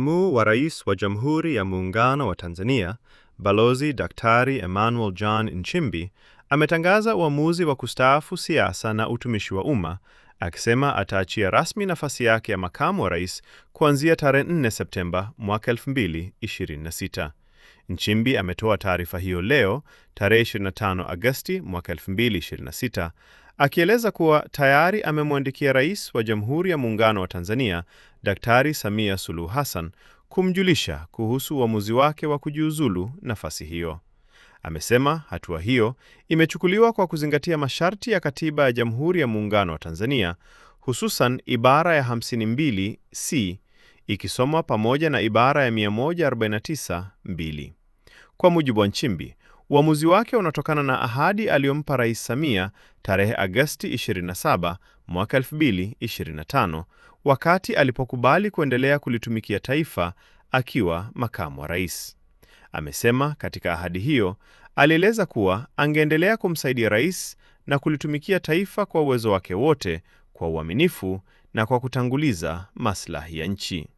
Makamu wa Rais wa Jamhuri ya Muungano wa Tanzania, Balozi Daktari Emmanuel John Nchimbi, ametangaza uamuzi wa kustaafu siasa na utumishi wa umma, akisema ataachia rasmi nafasi yake ya makamu wa rais kuanzia tarehe 4 Septemba mwaka 2026. Nchimbi ametoa taarifa hiyo leo, tarehe 25 Agosti mwaka 2026, akieleza kuwa tayari amemwandikia Rais wa Jamhuri ya Muungano wa Tanzania, Daktari Samia Suluhu Hassan, kumjulisha kuhusu uamuzi wake wa kujiuzulu nafasi hiyo. Amesema hatua hiyo imechukuliwa kwa kuzingatia masharti ya Katiba ya Jamhuri ya Muungano wa Tanzania, hususan ibara ya 52C ikisomwa pamoja na ibara ya 149(2). Kwa mujibu wa Nchimbi, uamuzi wake unatokana na ahadi aliyompa Rais Samia tarehe Agosti 27 mwaka 2025 wakati alipokubali kuendelea kulitumikia taifa akiwa makamu wa rais. Amesema katika ahadi hiyo alieleza kuwa angeendelea kumsaidia rais na kulitumikia taifa kwa uwezo wake wote, kwa uaminifu na kwa kutanguliza maslahi ya nchi.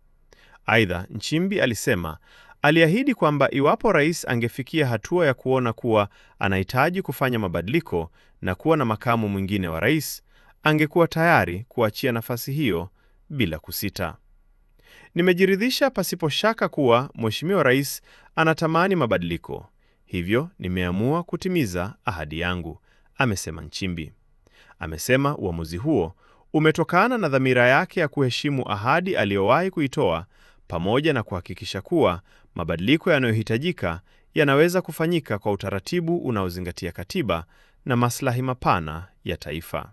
Aidha, Nchimbi alisema aliahidi kwamba iwapo rais angefikia hatua ya kuona kuwa anahitaji kufanya mabadiliko na kuwa na makamu mwingine wa rais, angekuwa tayari kuachia nafasi hiyo bila kusita. Nimejiridhisha pasipo shaka kuwa Mheshimiwa Rais anatamani mabadiliko, hivyo nimeamua kutimiza ahadi yangu, amesema Nchimbi. Amesema uamuzi huo umetokana na dhamira yake ya kuheshimu ahadi aliyowahi kuitoa, pamoja na kuhakikisha kuwa mabadiliko yanayohitajika yanaweza kufanyika kwa utaratibu unaozingatia katiba na maslahi mapana ya taifa.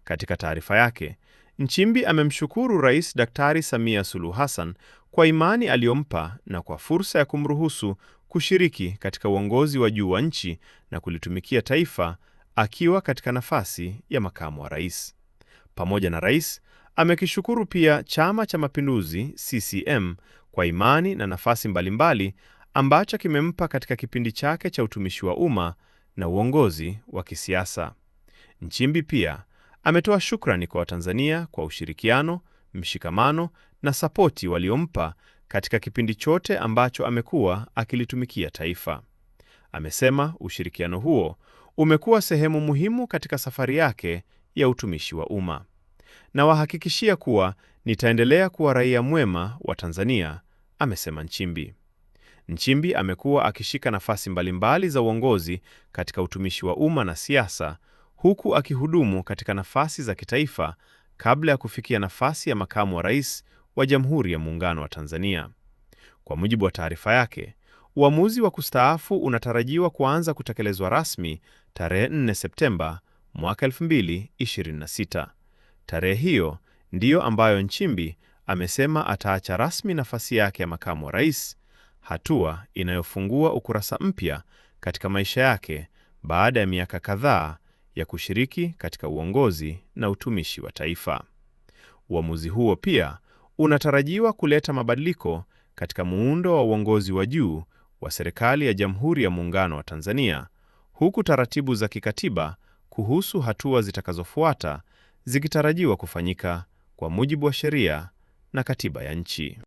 Katika taarifa yake, Nchimbi amemshukuru Rais Daktari Samia Suluhu Hassan kwa imani aliyompa na kwa fursa ya kumruhusu kushiriki katika uongozi wa juu wa nchi na kulitumikia taifa akiwa katika nafasi ya makamu wa rais. Pamoja na rais, amekishukuru pia Chama cha Mapinduzi CCM kwa imani na nafasi mbalimbali ambacho kimempa katika kipindi chake cha utumishi wa umma na uongozi wa kisiasa. Nchimbi pia ametoa shukrani kwa Watanzania kwa ushirikiano, mshikamano na sapoti waliompa katika kipindi chote ambacho amekuwa akilitumikia taifa. Amesema ushirikiano huo umekuwa sehemu muhimu katika safari yake ya utumishi wa umma. Na wahakikishia kuwa nitaendelea kuwa raia mwema wa Tanzania, amesema Nchimbi. Nchimbi amekuwa akishika nafasi mbalimbali za uongozi katika utumishi wa umma na siasa, huku akihudumu katika nafasi za kitaifa kabla ya kufikia nafasi ya makamu wa rais wa Jamhuri ya Muungano wa Tanzania. Kwa mujibu wa taarifa yake, uamuzi wa kustaafu unatarajiwa kuanza kutekelezwa rasmi tarehe 4 Septemba mwaka 2026. Tarehe hiyo ndiyo ambayo Nchimbi amesema ataacha rasmi nafasi yake ya makamu wa rais, hatua inayofungua ukurasa mpya katika maisha yake baada ya miaka kadhaa ya kushiriki katika uongozi na utumishi wa taifa. Uamuzi huo pia unatarajiwa kuleta mabadiliko katika muundo wa uongozi wa juu wa serikali ya Jamhuri ya Muungano wa Tanzania, huku taratibu za kikatiba kuhusu hatua zitakazofuata zikitarajiwa kufanyika kwa mujibu wa sheria na katiba ya nchi.